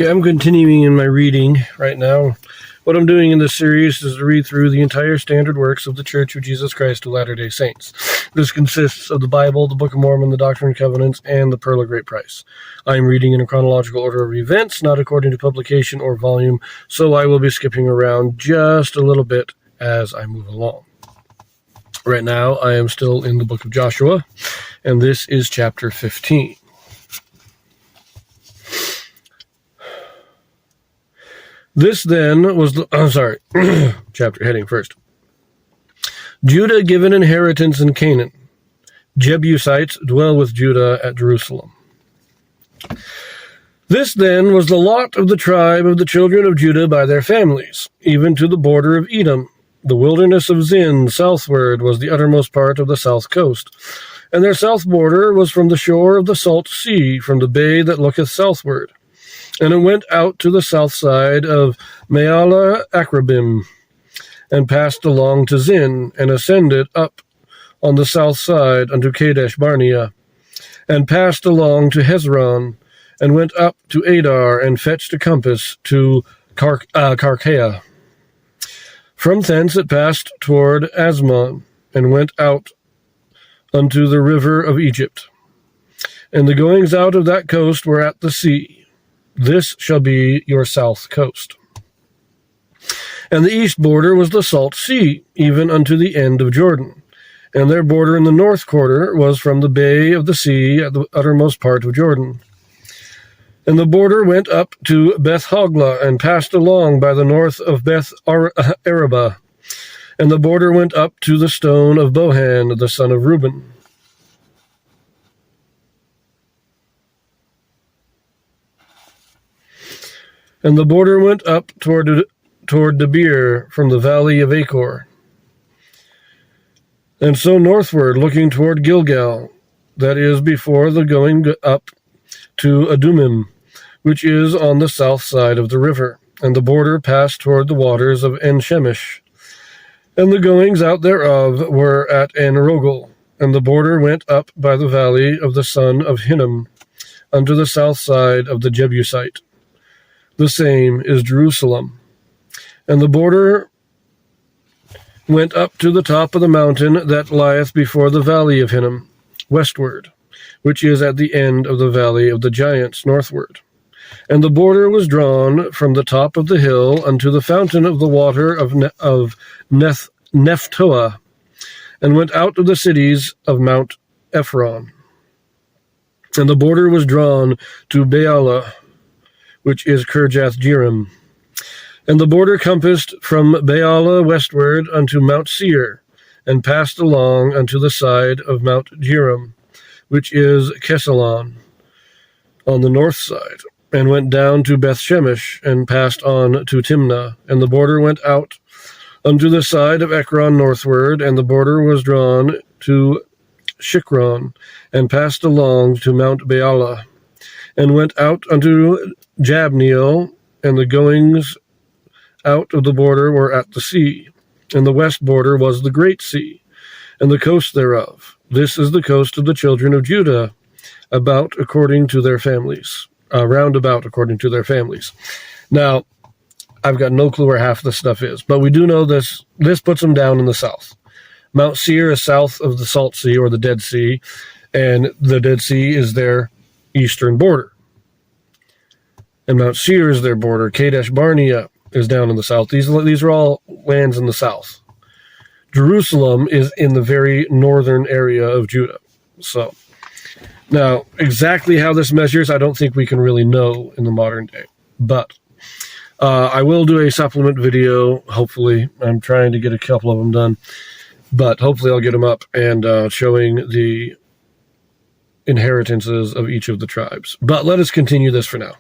Okay, I'm continuing in my reading right now. What I'm doing in this series is to read through the entire standard works of the Church of Jesus Christ of Latter-day Saints. This consists of the Bible, the Book of Mormon, the Doctrine and Covenants, and the Pearl of Great Price. I am reading in a chronological order of events, not according to publication or volume, so I will be skipping around just a little bit as I move along. Right now, I am still in the book of Joshua, and this is chapter 15. This then was the, chapter heading first. Judah given inheritance in Canaan. Jebusites dwell with Judah at Jerusalem. This then was the lot of the tribe of the children of Judah by their families, even to the border of Edom. The wilderness of Zin southward was the uttermost part of the south coast, and their south border was from the shore of the salt sea, from the bay that looketh southward. And it went out to the south side of Meala Akrabim, and passed along to Zin, and ascended up on the south side unto Kadesh Barnea, and passed along to Hezron, and went up to Adar, and fetched a compass to Karkea. From thence it passed toward Asmon, and went out unto the river of Egypt. And the goings out of that coast were at the sea. This shall be your south coast. And the east border was the salt sea, even unto the end of Jordan. And their border in the north quarter was from the bay of the sea at the uttermost part of Jordan. And the border went up to Beth Hoglah, and passed along by the north of Beth Arabah. And the border went up to the stone of Bohan, the son of Reuben. And the border went up toward Debir from the valley of Achor. And so northward, looking toward Gilgal, that is before the going up to Adumim, which is on the south side of the river. And the border passed toward the waters of En-Shemesh. And the goings out thereof were at En-Rogel. And the border went up by the valley of the son of Hinnom, unto the south side of the Jebusite. The same is Jerusalem. And the border went up to the top of the mountain that lieth before the valley of Hinnom, westward, which is at the end of the valley of the giants, northward. And the border was drawn from the top of the hill unto the fountain of the water of Nephtoah, and went out of the cities of Mount Ephron. And the border was drawn to Baalah, which is Kirjath-jearim. And the border compassed from Baalah westward unto Mount Seir, and passed along unto the side of Mount Jearim, which is Kesalon, on the north side, and went down to Beth-Shemesh, and passed on to Timnah. And the border went out unto the side of Ekron northward, and the border was drawn to Shikron, and passed along to Mount Baalah, and went out unto Jabneel, and the goings out of the border were at the sea. And the west border was the great sea, and the coast thereof. This is the coast of the children of Judah, about according to their families, round about according to their families. Now, I've got no clue where half this stuff is, but we do know this puts them down in the south. Mount Seir is south of the Salt Sea, or the Dead Sea, and the Dead Sea is their eastern border. And Mount Seir is their border. Kadesh Barnea is down in the south. These are all lands in the south. Jerusalem is in the very northern area of Judah. So, now, exactly how this measures, I don't think we can really know in the modern day. But I will do a supplement video, hopefully. I'm trying to get a couple of them done. But hopefully I'll get them up and showing the inheritances of each of the tribes. But let us continue this for now.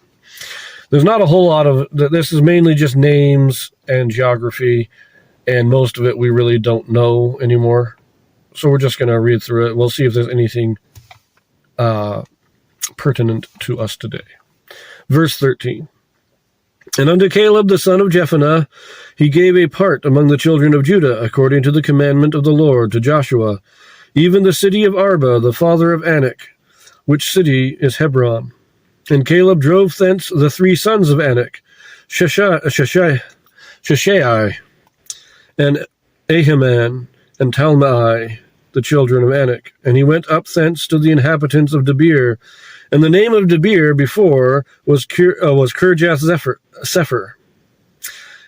There's not a whole lot of, this is mainly just names and geography, and most of it we really don't know anymore. So we're just going to read through it. We'll see if there's anything pertinent to us today. Verse 13. And unto Caleb the son of Jephunneh he gave a part among the children of Judah, according to the commandment of the Lord to Joshua, even the city of Arba, the father of Anak, which city is Hebron. And Caleb drove thence the 3 sons of Anak, Sheshai, and Ahiman, and Talmai, the children of Anak. And he went up thence to the inhabitants of Debir. And the name of Debir before was Kirjath Sepher.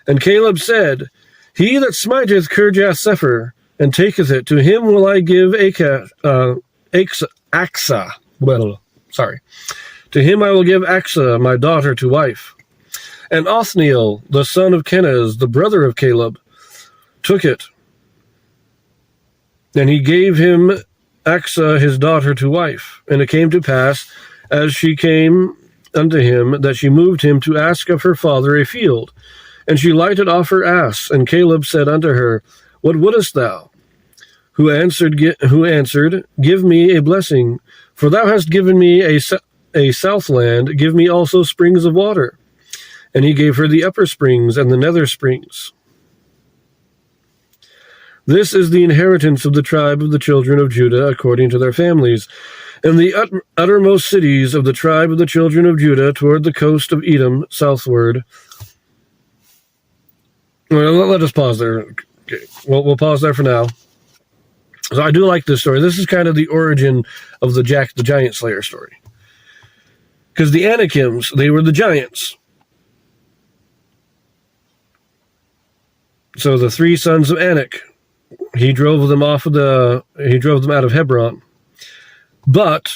And Caleb said, He that smiteth Kirjath Sepher, and taketh it, to him will I give Aksa. To him I will give Aksa, my daughter, to wife. And Othniel, the son of Kenaz, the brother of Caleb, took it. And he gave him Aksa, his daughter, to wife. And it came to pass, as she came unto him, that she moved him to ask of her father a field. And she lighted off her ass. And Caleb said unto her, What wouldest thou? Who answered, Give me a blessing, for thou hast given me a south land, give me also springs of water. And he gave her the upper springs and the nether springs. This is the inheritance of the tribe of the children of Judah according to their families. And the uttermost cities of the tribe of the children of Judah toward the coast of Edom southward. Well, let us pause there. Okay. We'll pause there for now. So I do like this story. This is kind of the origin of the Jack the Giant Slayer story. Because the Anakims, they were the giants. So the 3 sons of Anak, he drove them out of Hebron. But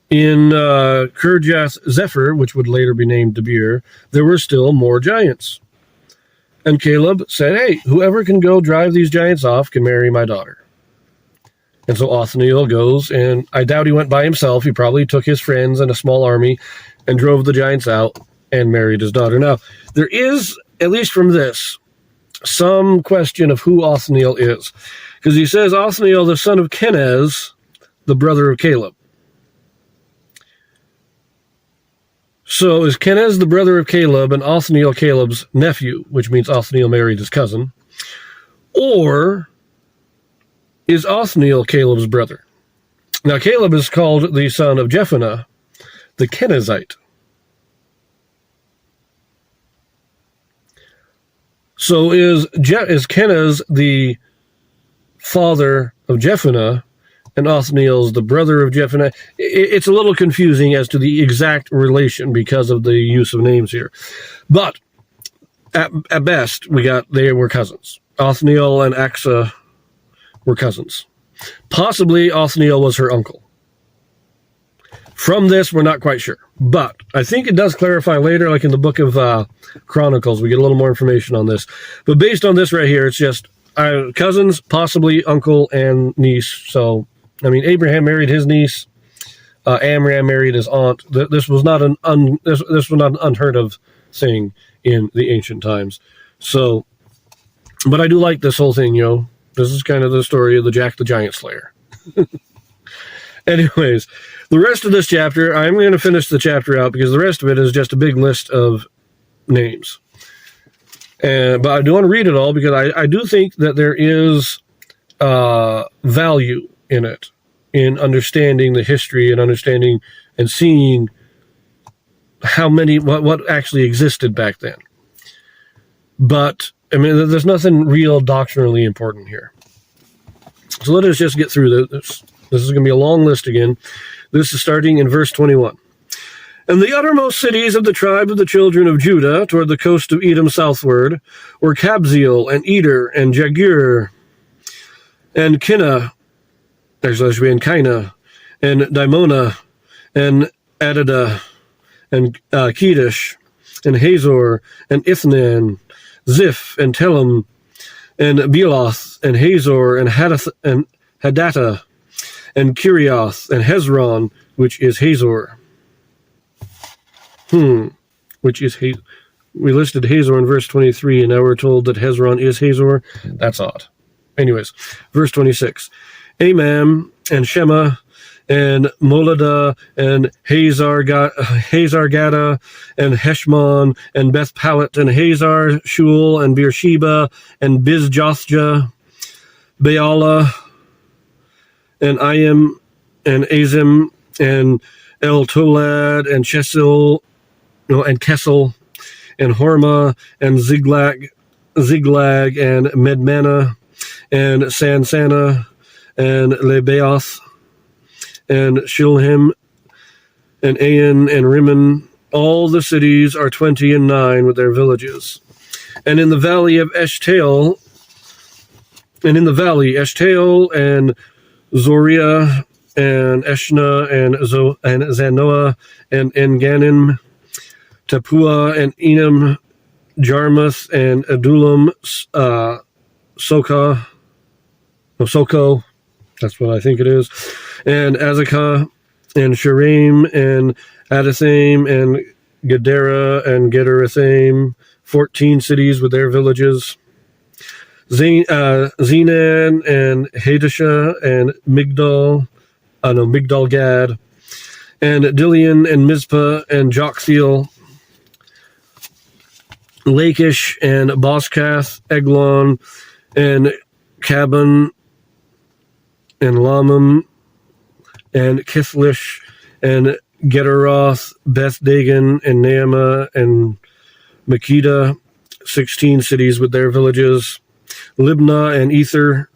in Kirjath Sepher, which would later be named Debir, there were still more giants. And Caleb said, Hey, whoever can go drive these giants off can marry my daughter. And so Othniel goes, and I doubt he went by himself. He probably took his friends and a small army and drove the giants out and married his daughter. Now, there is, at least from this, some question of who Othniel is. Because he says, Othniel, the son of Kenaz, the brother of Caleb. So is Kenaz the brother of Caleb and Othniel Caleb's nephew, which means Othniel married his cousin? Or is Othniel Caleb's brother? Now Caleb is called the son of Jephunneh, the Kenizzite. So is Kenaz the father of Jephunneh, and Othniel's the brother of Jephunneh? It's a little confusing as to the exact relation because of the use of names here. But at best, they were cousins. Othniel and Aksa were cousins. Possibly Othniel was her uncle. From this, we're not quite sure. But I think it does clarify later, like in the book of Chronicles, we get a little more information on this. But based on this right here, it's just cousins, possibly uncle and niece. So, I mean, Abraham married his niece. Amram married his aunt. This was not an unheard of thing in the ancient times. So, but I do like this whole thing, This is kind of the story of the Jack the Giant Slayer. Anyways, the rest of this chapter, I'm going to finish the chapter out because the rest of it is just a big list of names. But I do want to read it all because I do think that there is value in it, in understanding the history and understanding and seeing what actually existed back then. But, I mean, there's nothing real doctrinally important here. So let us just get through this. This is going to be a long list again. This is starting in verse 21. And the uttermost cities of the tribe of the children of Judah, toward the coast of Edom southward, were Kabzeel, and Eder, and Jagur, and Kinna, and Kaina, and Dimona, and Adada, and Kedesh, and Hazor, and Ithnan, Ziph, and Telem, and Bealoth, and Hazor, and Hadattah, and Kirioth, and Hezron, which is Hazor. Which is Hazor. We listed Hazor in verse 23, and now we're told that Hezron is Hazor. That's odd. Anyways, verse 26. Amam, and Shema, and Moladah, and Hazar-Gada, and Heshmon, and Beth-Palet, and Hazar, Shul, and Beersheba, and Bizjothjah, Baalah, and Ayim, and Azim, and El Tolad, and Kessel, and Hormah, and Ziglag, and Medmana, and Sansana, and Lebaoth, and Shilhim, and Ain, and Rimmon. All the cities are 29 with their villages. And in the valley of Eshtaol, and and Zoriah, and Eshna, and Zanoah, and Enganim, Tapua, and Enam, Jarmuth, and Adullam, Soko, that's what I think it is, and Azekah, and Sharim, and Adathaim, and Gedera, and Gederathaim, 14 cities with their villages. Zenan, and Hadashah, and Migdal Gad, and Dilian, and Mizpah, and Joktheel, Lachish, and Boscath, Eglon, and Caban, and Lamam, and Kithlish, and Gederoth, Beth Dagon, and Naamah, and Makeda, 16 cities with their villages. Libnah, and Ether,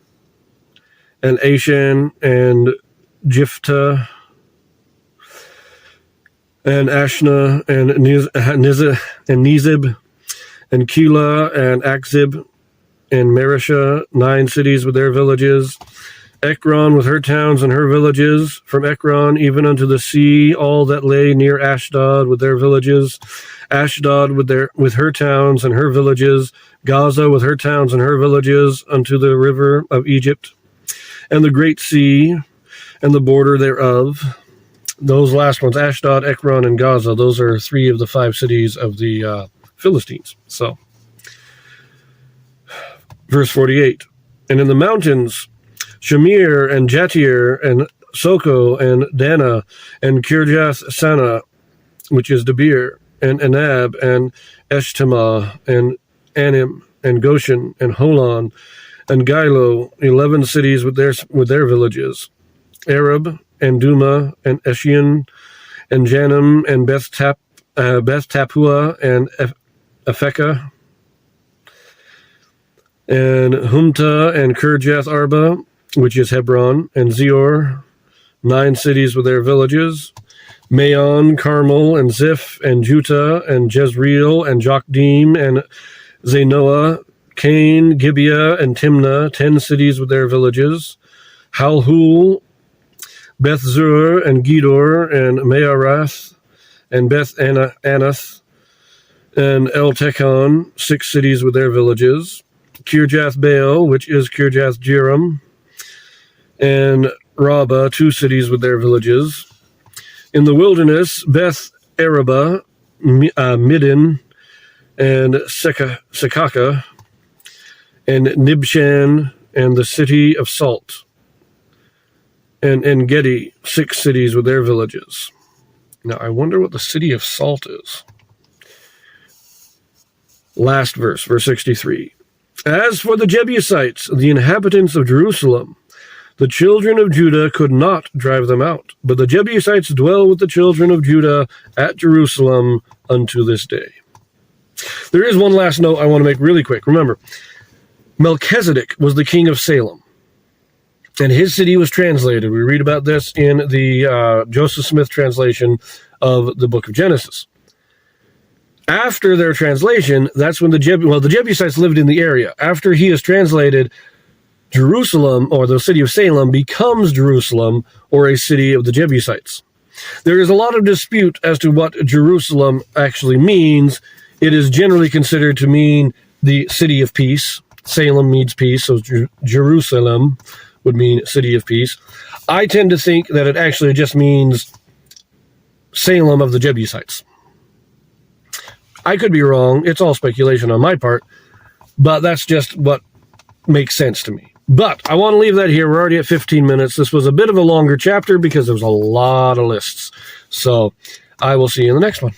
and Ashan, and Jiphta, and Ashna, and Nizib, and Keilah, and Akzib, and Marishah, 9 cities with their villages. Ekron with her towns and her villages, from Ekron even unto the sea, all that lay near Ashdod with their villages. Ashdod with her towns and her villages. Gaza with her towns and her villages, unto the river of Egypt, and the great sea, and the border thereof. Those last ones, Ashdod, Ekron, and Gaza, those are 3 of the 5 cities of the Philistines. So, verse 48, and in the mountains, Shamir, and Jatir, and Soko, and Dana, and Kirjath Sana, which is Debir, and Anab, and Eshtemoa, and Anim, and Goshen, and Holon, and Gilo, 11 cities with their villages. Arab, and Duma, and Eshion, and Janam, and Beth Tapua, and Aphekah, and Humta, and Kirjath Arba, which is Hebron, and Zior, 9 cities with their villages. Maon, Carmel, and Ziph, and Juta, and Jezreel, and Jokdeam, and Zanoah, Cain, Gibeah, and Timnah, 10 cities with their villages. Halhul, Beth Zur, and Gedor, and Mearath, and Beth Anath, and El Tekon, 6 cities with their villages. Kirjath Baal, which is Kirjath Jearim, and Rabbah, 2 cities with their villages. In the wilderness, Beth Araba, Middin, and Sekaka, and Nibshan, and the city of Salt, and En-gedi, 6 cities with their villages. Now, I wonder what the city of Salt is. Last verse, verse 63. As for the Jebusites, the inhabitants of Jerusalem, the children of Judah could not drive them out, but the Jebusites dwell with the children of Judah at Jerusalem unto this day. There is one last note I want to make really quick. Remember, Melchizedek was the king of Salem, and his city was translated. We read about this in the Joseph Smith translation of the book of Genesis. After their translation, that's when the Jebusites lived in the area. After he is translated, Jerusalem, or the city of Salem, becomes Jerusalem, or a city of the Jebusites. There is a lot of dispute as to what Jerusalem actually means. It is generally considered to mean the city of peace. Salem means peace, so Jerusalem would mean city of peace. I tend to think that it actually just means Salem of the Jebusites. I could be wrong. It's all speculation on my part, but that's just what makes sense to me. But I want to leave that here. We're already at 15 minutes. This was a bit of a longer chapter because there was a lot of lists. So I will see you in the next one.